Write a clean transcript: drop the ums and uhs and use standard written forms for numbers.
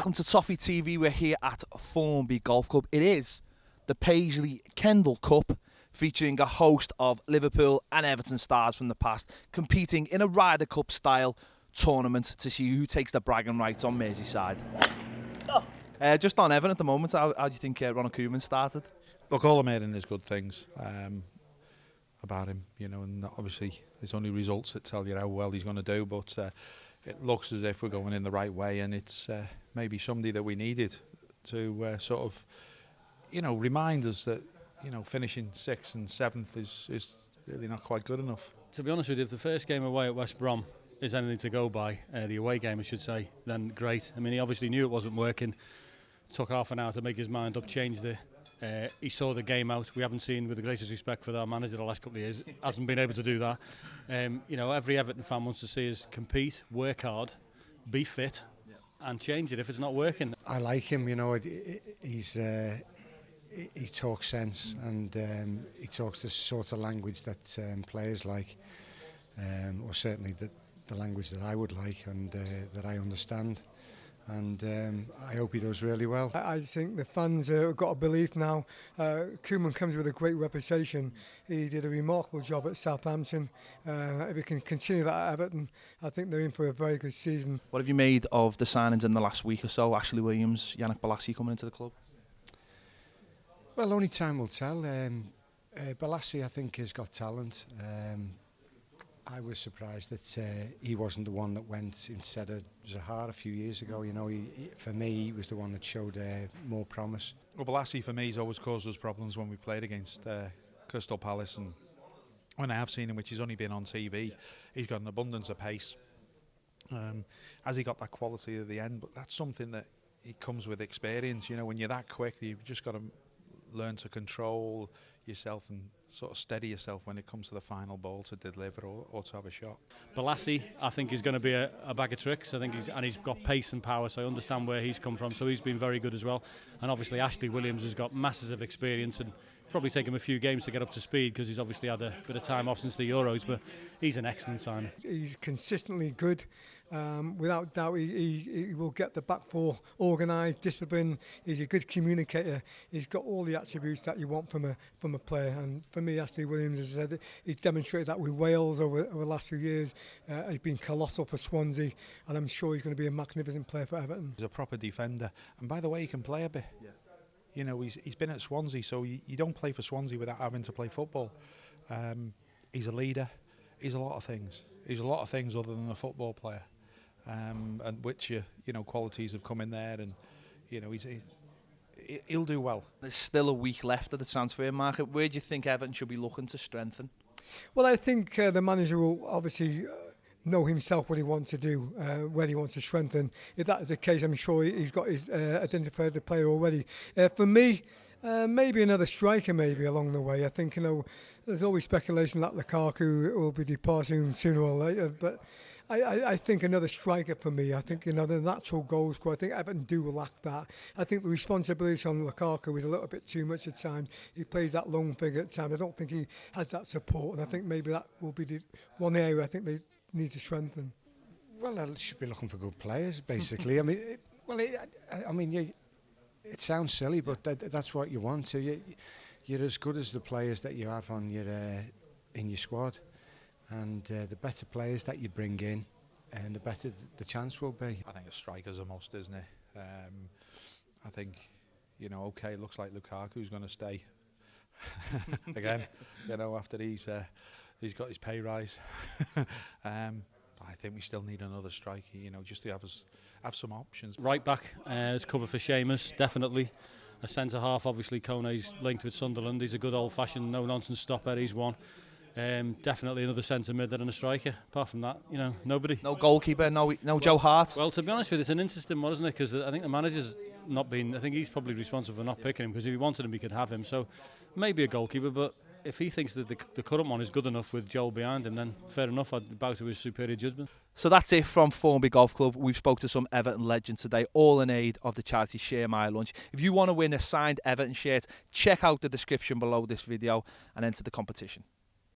Welcome to Toffee TV. We're here at Formby Golf Club. It is the Paisley Kendall Cup, featuring a host of Liverpool and Everton stars from the past, competing in a Ryder Cup style tournament to see who takes the bragging rights on Merseyside. Just on Everton at the moment, how do you think Ronald Koeman started? Look, all I'm hearing is good things about him, you know, and obviously there's only results that tell you how well he's going to do, but it looks as if we're going in the right way, and it's maybe somebody that we needed to sort of, you know, remind us that, you know, finishing 6th and 7th is really not quite good enough. To be honest with you, if the first game away at West Brom is anything to go by, the away game I should say, then great. I mean, he obviously knew it wasn't working, took half an hour to make his mind up, changed it. He saw the game out. We haven't seen, with the greatest respect for our manager the last couple of years, hasn't been able to do that. You know, every Everton fan wants to see us compete, work hard, be fit, and change it if it's not working. I like him, you know, he talks sense, and he talks the sort of language that players like, or certainly the language that I would like and that I understand. And I hope he does really well. I think the fans have got a belief now. Koeman comes with a great reputation. He did a remarkable job at Southampton. If he can continue that at Everton, I think they're in for a very good season. What have you made of the signings in the last week or so? Ashley Williams, Yannick Bolasie coming into the club? Well, only time will tell. Bolasie, I think, has got talent. I was surprised that he wasn't the one that went instead of Zaha a few years ago. You know, for me, he was the one that showed more promise. Well, Bolasie for me has always caused us problems when we played against Crystal Palace, and when I have seen him, which he's only been on TV, he's got an abundance of pace. Has he got that quality at the end? But that's something that it comes with experience. You know, when you're that quick, you've just got to learn to control yourself and sort of steady yourself when it comes to the final ball to deliver or to have a shot. Bolasie, I think, is going to be a bag of tricks. I think he's got pace and power, so I understand where he's come from. So he's been very good as well. And obviously Ashley Williams has got masses of experience, and probably take him a few games to get up to speed because he's obviously had a bit of time off since the Euros. But he's an excellent signing. He's consistently good. Without doubt, he will get the back four organised, disciplined. He's a good communicator. He's got all the attributes that you want from a player. And for me, Ashley Williams, as I said, he's demonstrated that with Wales over the last few years. He's been colossal for Swansea, and I'm sure he's going to be a magnificent player for Everton. He's a proper defender, and by the way, he can play a bit. Yeah. You know, he's been at Swansea, so you don't play for Swansea without having to play football. He's a leader. He's a lot of things. He's a lot of things other than a football player. And which you know, qualities have come in there, and you know he'll do well. There's still a week left of the transfer market. Where do you think Everton should be looking to strengthen? Well, I think the manager will obviously know himself what he wants to do, where he wants to strengthen. If that is the case, I'm sure he's got his identified the player already. For me, maybe another striker maybe along the way. I think, you know, there's always speculation that Lukaku will be departing sooner or later, but I think another striker for me. I think, you know, the natural goal scorer, I think Everton do lack that. I think the responsibility on Lukaku is a little bit too much at times. He plays that lone figure at times. I don't think he has that support, and I think maybe that will be the one area I think they need to strengthen. Well, they should be looking for good players, basically. I mean, it sounds silly, but that's what you want. So you're as good as the players that you have on your in your squad. And the better players that you bring in, and the better the chance will be. I think a striker's a must, isn't it? I think, you know, okay, it looks like Lukaku's going to stay again. You know, after he's got his pay rise. I think we still need another striker. You know, just to have some options. Right back as cover for Seamus, definitely. A centre half, obviously Kone's linked with Sunderland. He's a good old-fashioned no-nonsense stopper. He's one. Definitely another centre mid and a striker. Apart from that, you know, nobody. No goalkeeper, no Joe Hart. Well, to be honest with you, it's an interesting one, isn't it? Because I think the manager's not been. I think he's probably responsible for not picking him, because if he wanted him, he could have him. So maybe a goalkeeper, but if he thinks that the current one is good enough with Joel behind him, then fair enough. I'd bow to his superior judgment. So that's it from Formby Golf Club. We've spoke to some Everton legends today, all in aid of the charity Share My Lunch. If you want to win a signed Everton shirt, check out the description below this video and enter the competition.